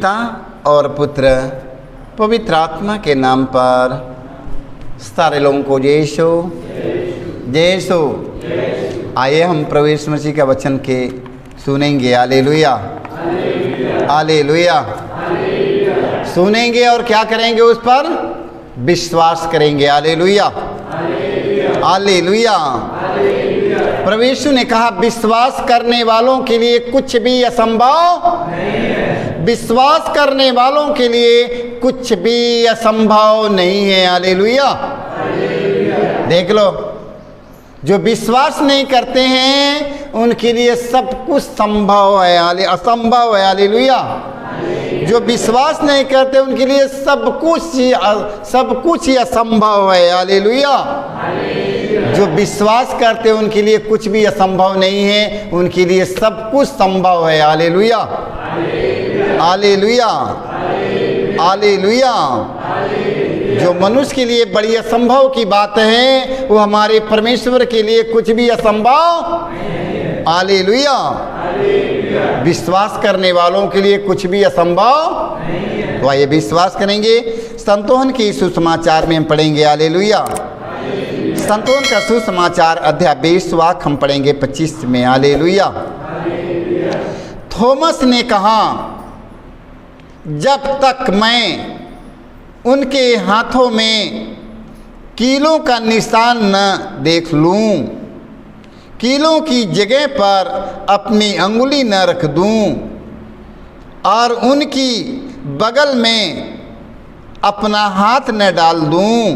पिता और पुत्र पवित्र आत्मा के नाम पर सारे लोगों को जय यीशु जय यीशु। आइए हम प्रभु यीशु मसीह का वचन के सुनेंगे। Hallelujah hallelujah. सुनेंगे और क्या करेंगे? उस पर विश्वास करेंगे। Hallelujah hallelujah. प्रभु यीशु ने कहा विश्वास करने वालों के लिए कुछ भी असंभव नहीं है। विश्वास करने वालों के लिए कुछ भी असंभव नहीं है। हालेलुया। देख लो, जो विश्वास नहीं करते हैं उनके लिए सब कुछ संभव है, असंभव है। हालेलुया। जो विश्वास नहीं करते उनके लिए सब कुछ ही असंभव है। हालेलुया। जो विश्वास करते हैं उनके लिए कुछ भी असंभव नहीं है, उनके लिए सब कुछ संभव है। Hallelujah hallelujah hallelujah. जो मनुष्य के लिए बड़ी असंभव की बात है वो हमारे परमेश्वर के लिए कुछ भी असंभव। हालेलुया। विश्वास करने वालों के लिए कुछ भी असंभव। तो आइए विश्वास करेंगे। संतोहन के सुसमाचार में हम पढ़ेंगे। हालेलुया। संतोहन का सुसमाचार अध्याय 20 वाक्य हम पढ़ेंगे 25 में। हालेलुया। थॉमस ने कहा, जब तक मैं उनके हाथों में कीलों का निशान न देख लूं, कीलों की जगह पर अपनी अंगुली न रख दूं और उनकी बगल में अपना हाथ न डाल दूं,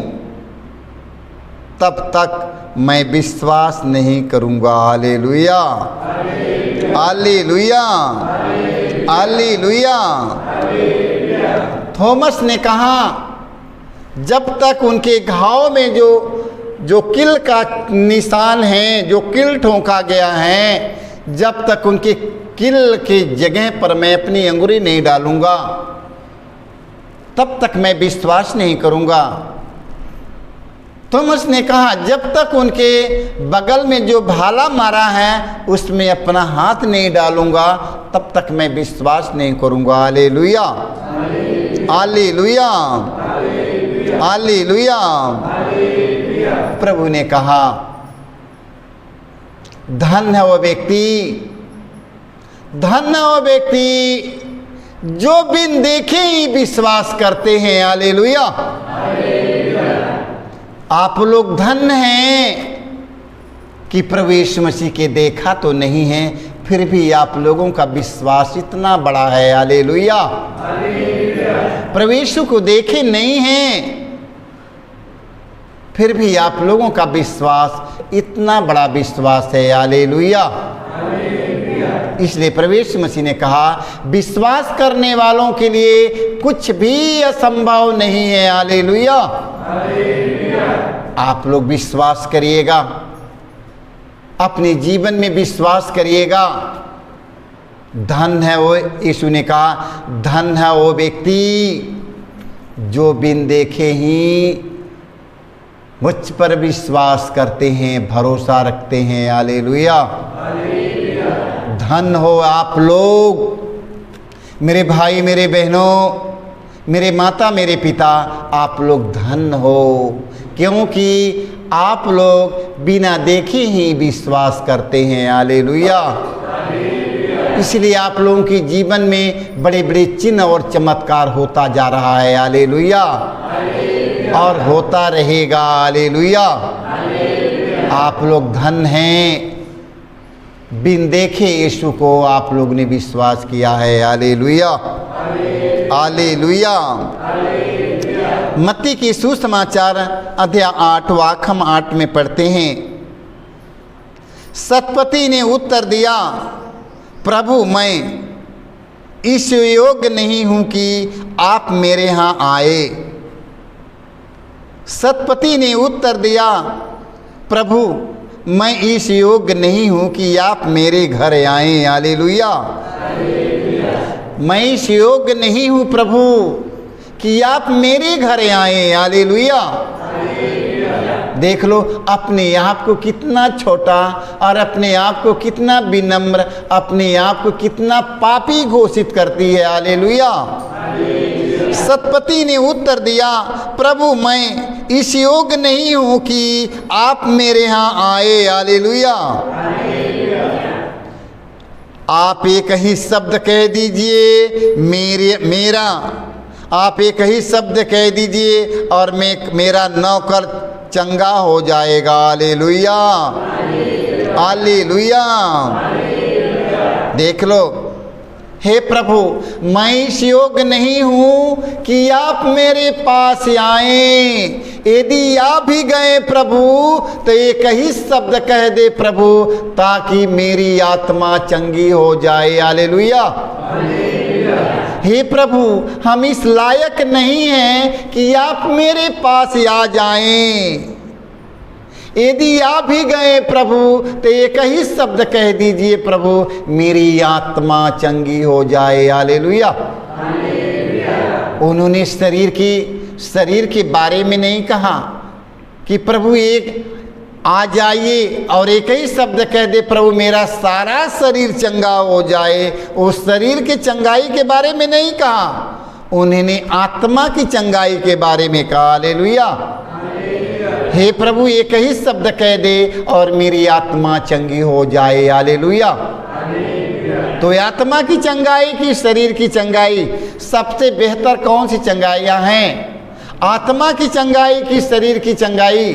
तब तक मैं विश्वास नहीं करूंगा। Hallelujah hallelujah hallelujah. थॉमस ने कहा जब तक उनके घाव में जो किल का निशान है, जो किल ठोंका गया है, जब तक उनके किल की जगह पर मैं अपनी अंगुली नहीं डालूंगा तब तक मैं विश्वास नहीं करूंगा। थॉमस ने कहा जब तक उनके बगल में जो भाला मारा है उसमें अपना हाथ नहीं डालूंगा तब तक मैं विश्वास नहीं करूंगा। Hallelujah hallelujah hallelujah. प्रभु ने कहा धन्य है वो व्यक्ति, धन्य है वो व्यक्ति जो बिन देखे ही विश्वास करते हैं। हालेलुया। आप लोग धन्य हैं कि प्रभु यीशु मसीह के देखा तो नहीं है, फिर भी आप लोगों का विश्वास इतना बड़ा है। हालेलुया। प्रभु यीशु को देखे नहीं हैं फिर भी आप लोगों का विश्वास इतना बड़ा विश्वास है। हालेलुया। इसलिए प्रभु यीशु मसीह ने कहा विश्वास करने वालों के लिए कुछ भी असंभव नहीं है। हालेलुया। आप लोग विश्वास करिएगा, अपने जीवन में विश्वास करिएगा। धन है वो, यीशु ने कहा धन है वो व्यक्ति जो बिन देखे ही मुझ पर विश्वास करते हैं, भरोसा रखते हैं। हालेलुया। धन हो आप लोग, मेरे भाई मेरे बहनों, मेरे माता मेरे पिता, आप लोग धन हो, क्योंकि आप लोग बिना देखे ही विश्वास करते हैं। हालेलुया। इसलिए आप लोगों के जीवन में बड़े बड़े चिन्ह और चमत्कार होता जा रहा है। हालेलुया। और होता रहेगा। हालेलुया। आप लोग धन हैं, बिन देखे यीशु को आप लोग ने विश्वास किया है। Hallelujah hallelujah. मत्ती की सुसमाचार अध्याय 8 वाक्य हम 8 में पढ़ते हैं। सतपति ने उत्तर दिया, प्रभु मैं इस योग्य नहीं हूं कि आप मेरे यहाँ आए। सतपति ने उत्तर दिया, प्रभु मैं इस योग्य नहीं हूं कि आप मेरे घर आएं। हालेलुया। मैं इस योग्य नहीं हूं प्रभु कि आप मेरे घर आएं। हालेलुया। देख लो अपने आप को कितना छोटा और अपने आप को कितना विनम्र, अपने आप को कितना पापी घोषित करती है। हालेलुया। सतपति ने उत्तर दिया, प्रभु मैं इस योग्य नहीं हूं कि आप मेरे यहाँ आए। हालेलुया। आप एक ही शब्द कह दीजिए मेरा, आप एक ही शब्द कह दीजिए और मेरा नौकर चंगा हो जाएगा। Hallelujah, hallelujah. देख लो, हे प्रभु मैं इस योग्य नहीं हूँ कि आप मेरे पास आएं। यदि आप भी गए प्रभु तो एक ही शब्द कह दे प्रभु, ताकि मेरी आत्मा चंगी हो जाए। हालेलुया। हे प्रभु हम इस लायक नहीं हैं कि आप मेरे पास आ जाएं। यदि आप भी गए प्रभु तो एक ही शब्द कह दीजिए प्रभु, मेरी आत्मा चंगी हो जाए। हालेलुया। उन्होंने शरीर के बारे में नहीं कहा कि प्रभु एक आ जाइए और एक ही शब्द कह दे प्रभु मेरा सारा शरीर चंगा हो जाए। उस शरीर के चंगाई के बारे में नहीं कहा, उन्होंने आत्मा की चंगाई के बारे में कहा। हालेलुया। हे प्रभु एक ही शब्द कह दे और मेरी आत्मा चंगी हो जाए। हालेलुया। तो आत्मा की चंगाई की शरीर की चंगाई, सबसे बेहतर कौन सी चंगाइयाँ हैं? आत्मा की चंगाई की शरीर की चंगाई?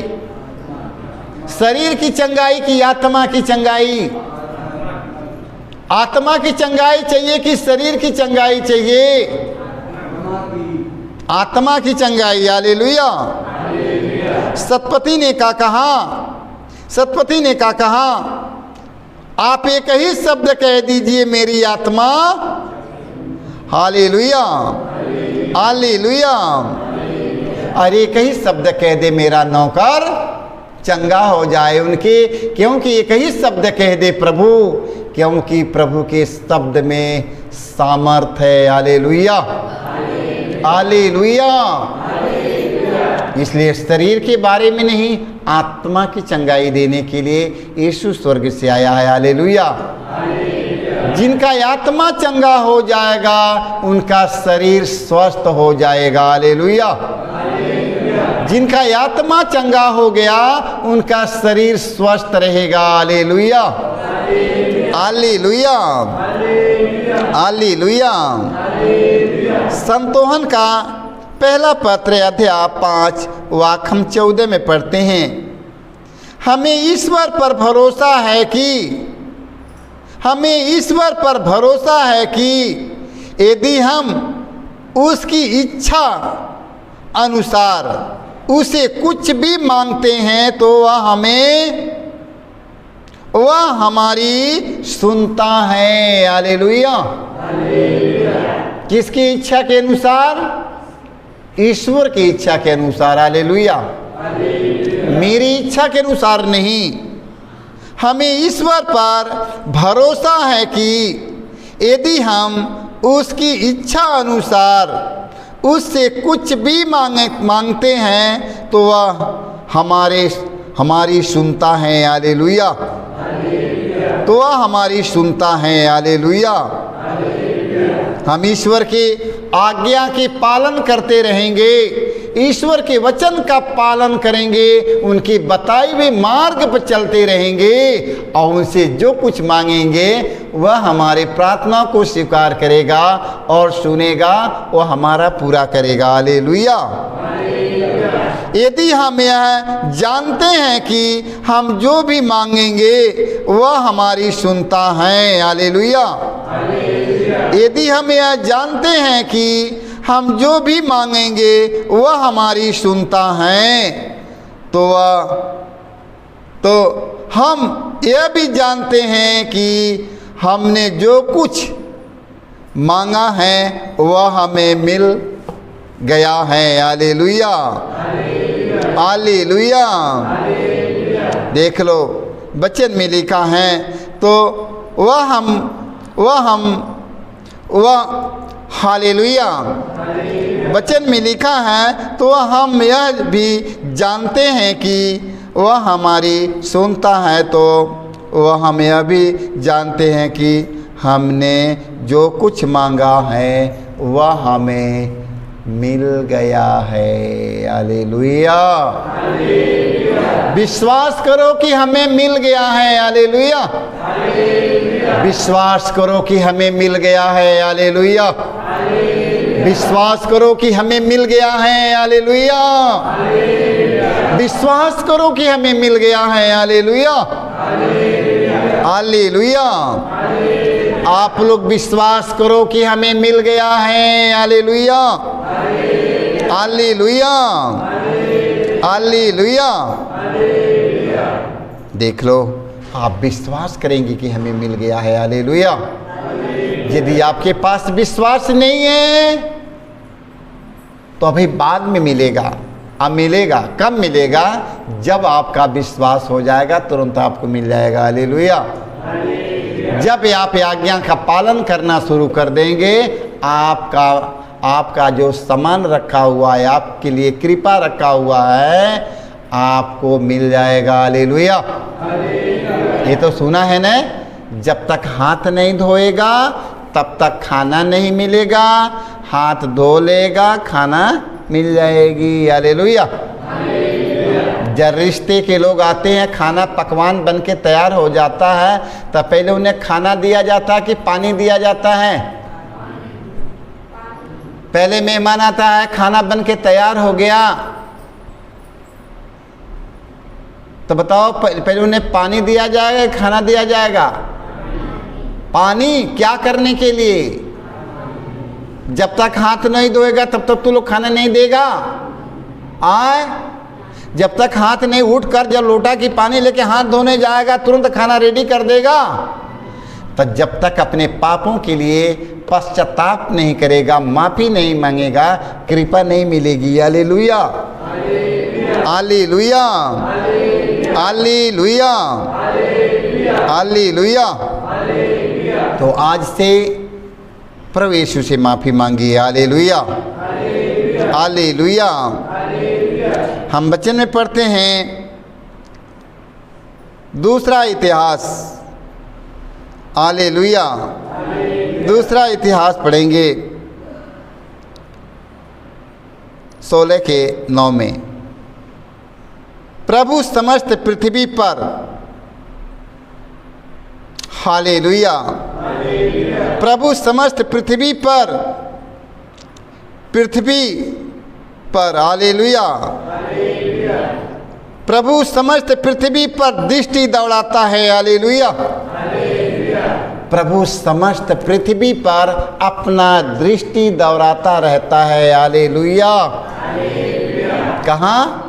शरीर की चंगाई की आत्मा की चंगाई? आत्मा की चंगाई चाहिए कि शरीर की चंगाई चाहिए? आत्मा की चंगाई। हालेलुया। सतपति ने क्या कहा? सतपति ने क्या कहा? आप एक ही शब्द कह दीजिए मेरी आत्मा। Hallelujah, hallelujah. और एक ही शब्द कह दे मेरा नौकर चंगा हो जाए। क्योंकि एक ही शब्द कह दे प्रभु, क्योंकि प्रभु के शब्द में सामर्थ है। Hallelujah, hallelujah. इसलिए शरीर के बारे में नहीं, आत्मा की चंगाई देने के लिए यीशु स्वर्ग से आया है। हालेलुया। जिनका आत्मा चंगा हो जाएगा उनका शरीर स्वस्थ हो जाएगा। हालेलुया। जिनका आत्मा चंगा हो गया उनका शरीर स्वस्थ रहेगा। Hallelujah, hallelujah, hallelujah. संतोहन का पहला पत्र अध्याय 5 वाक्य हम 14 में पढ़ते हैं। हमें ईश्वर पर भरोसा है कि यदि हम उसकी इच्छा अनुसार उसे कुछ भी मांगते हैं तो वह हमारी सुनता है। हालेलुया। किसकी इच्छा के अनुसार? ईश्वर की इच्छा के अनुसार। हालेलुया। मेरी इच्छा के अनुसार नहीं। हमें ईश्वर पर भरोसा है कि यदि हम उसकी इच्छा अनुसार उससे कुछ भी मांगते हैं तो वह हमारी सुनता है। हालेलुया। तो वह हमारी सुनता है। हालेलुया। हम ईश्वर की आज्ञा के पालन करते रहेंगे, ईश्वर के वचन का पालन करेंगे, उनकी बताई हुए मार्ग पर चलते रहेंगे और उनसे जो कुछ मांगेंगे वह हमारे प्रार्थना को स्वीकार करेगा और सुनेगा, वह हमारा पूरा करेगा। हालेलुया। यदि हम यह जानते हैं कि हम जो भी मांगेंगे वह हमारी सुनता है। हालेलुया। यदि हम यह जानते हैं कि हम जो भी मांगेंगे वह हमारी सुनता है तो हम यह भी जानते हैं कि हमने जो कुछ मांगा है वह हमें मिल गया है। Hallelujah, hallelujah. देख लो वचन में लिखा है तो हालेलुया। वचन में लिखा है तो हम यह भी जानते हैं कि वह हमारी सुनता है, तो वह हम यह भी जानते हैं कि हमने जो कुछ मांगा है वह हमें मिल गया है। हालेलुया। विश्वास करो कि हमें मिल गया है। हालेलुया। विश्वास करो कि हमें मिल गया है। हालेलुया। विश्वास करो कि हमें मिल गया है। हालेलुया। विश्वास करो कि हमें मिल गया है। हालेलुया। हालेलुया। आप लोग विश्वास करो कि हमें मिल गया है। हालेलुया। हालेलुया। हालेलुया। देख लो, आप विश्वास करेंगे कि हमें मिल गया है। हालेलुया। यदि आपके पास विश्वास नहीं है तो अभी बाद में मिलेगा। अब मिलेगा कब मिलेगा? जब आपका विश्वास हो जाएगा तुरंत आपको मिल जाएगा। हालेलुया। जब आप आज्ञा का पालन करना शुरू कर देंगे, आपका जो सामान रखा हुआ है, आपके लिए कृपा रखा हुआ है, आपको मिल जाएगा। हालेलुया। ये तो सुना है ना, जब तक हाथ नहीं धोएगा तब तक खाना नहीं मिलेगा, हाथ धो लेगा खाना मिल जाएगी। हालेलुया। जब रिश्ते के लोग आते हैं, खाना पकवान बन के तैयार हो जाता है, तब पहले उन्हें खाना दिया जाता है कि पानी दिया जाता है? पहले मेहमान आता है, खाना बन के तैयार हो गया, तो बताओ पहले उन्हें पानी दिया जाएगा, खाना दिया जाएगा? पानी क्या करने के लिए? जब तक हाथ नहीं धोएगा तब तक तू लोग खाना नहीं देगा। आए, जब तक हाथ नहीं उठकर जब लोटा की पानी लेके हाथ धोने जाएगा तुरंत खाना रेडी कर देगा। तो जब तक अपने पापों के लिए पश्चाताप नहीं करेगा, माफी नहीं मांगेगा, कृपा नहीं मिलेगी। हालेलुया। हालेलुया। हालेलुया। हालेलुया। तो आज से प्रभु यीशु से माफी मांगिए। हालेलुया। हालेलुया। हम वचन में पढ़ते हैं दूसरा इतिहास। हालेलुया। दूसरा इतिहास पढ़ेंगे 16 के 9 में। प्रभु समस्त पृथ्वी पर, हालेलुया, प्रभु समस्त पृथ्वी पर, हालेलुया, प्रभु समस्त पृथ्वी पर दृष्टि दौड़ाता है। हालेलुया। प्रभु समस्त पृथ्वी पर अपना दृष्टि दौड़ाता रहता है। हालेलुया। कहाँ?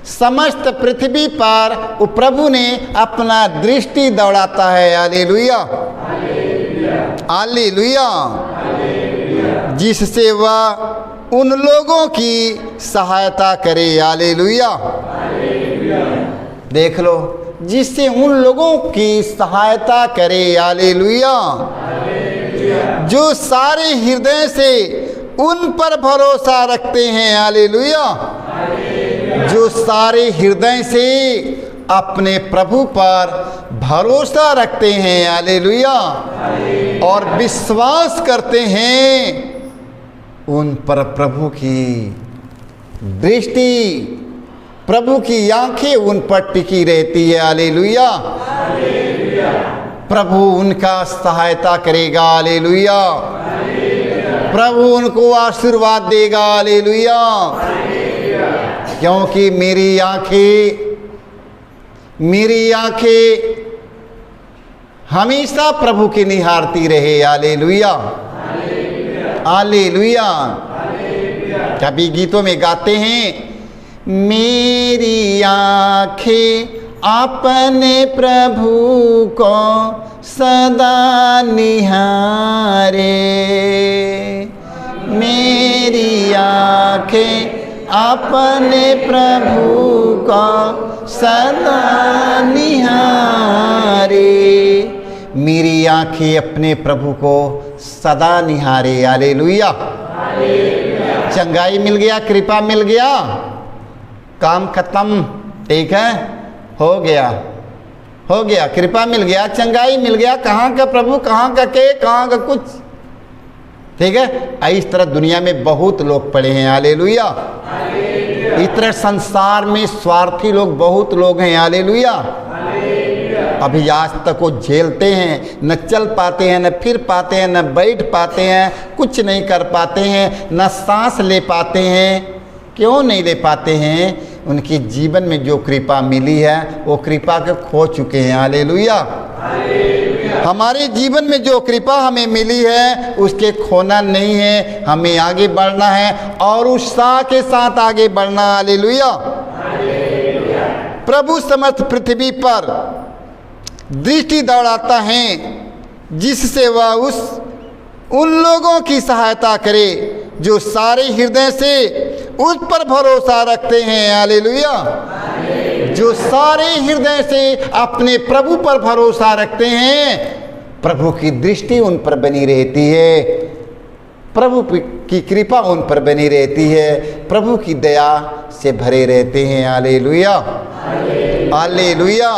समस्त पृथ्वी पर वो प्रभु ने अपना दृष्टि दौड़ाता है। हालेलुया। हालेलुया। जिससे वह उन लोगों की सहायता करे। हालेलुया। देख लो, जिससे उन लोगों की सहायता करे। हालेलुया। जो सारे हृदय से उन पर भरोसा रखते हैं। हालेलुया। जो सारे हृदय से अपने प्रभु पर भरोसा रखते हैं। हालेलुया। और विश्वास करते हैं, उन पर प्रभु की दृष्टि, प्रभु की आंखें उन पर टिकी रहती है। हालेलुया। प्रभु उनका सहायता करेगा। हालेलुया। प्रभु उनको आशीर्वाद देगा। हालेलुया। क्योंकि मेरी आंखें हमेशा प्रभु की निहारती रहे। हालेलुया। हालेलुया। कभी गीतों में गाते हैं, मेरी आंखें अपने प्रभु को सदा निहारे, मेरी आंखें अपने प्रभु का सदा निहारे। मेरी आंखें अपने प्रभु को सदा निहारे। हालेलुया। चंगाई मिल गया, कृपा मिल गया, काम खत्म। ठीक है, हो गया, कृपा मिल गया, चंगाई मिल गया, कहाँ का प्रभु, कहाँ का के, कहाँ का कुछ। ठीक है, इस तरह दुनिया में बहुत लोग पड़े हैं, हालेलुया। इस तरह संसार में स्वार्थी लोग बहुत लोग हैं, हालेलुया। अभी आज तक वो झेलते हैं, न चल पाते हैं, न फिर पाते हैं, न बैठ पाते हैं, कुछ नहीं कर पाते हैं, न सांस ले पाते हैं। क्यों नहीं ले पाते हैं? उनके जीवन में जो कृपा मिली है वो कृपा के खो चुके हैं, हालेलुया। हमारे जीवन में जो कृपा हमें मिली है उसके खोना नहीं है, हमें आगे बढ़ना है और उत्साह के साथ आगे बढ़ना, हालेलुया। प्रभु समस्त पृथ्वी पर दृष्टि दौड़ाता है जिससे वह उन लोगों की सहायता करे जो सारे हृदय से उस पर भरोसा रखते हैं, हालेलुया। जो सारे हृदय से अपने प्रभु पर भरोसा रखते हैं, प्रभु की दृष्टि उन पर बनी रहती है, प्रभु की कृपा उन पर बनी रहती है, प्रभु की दया से भरे रहते हैं, हालेलुया, हालेलुया।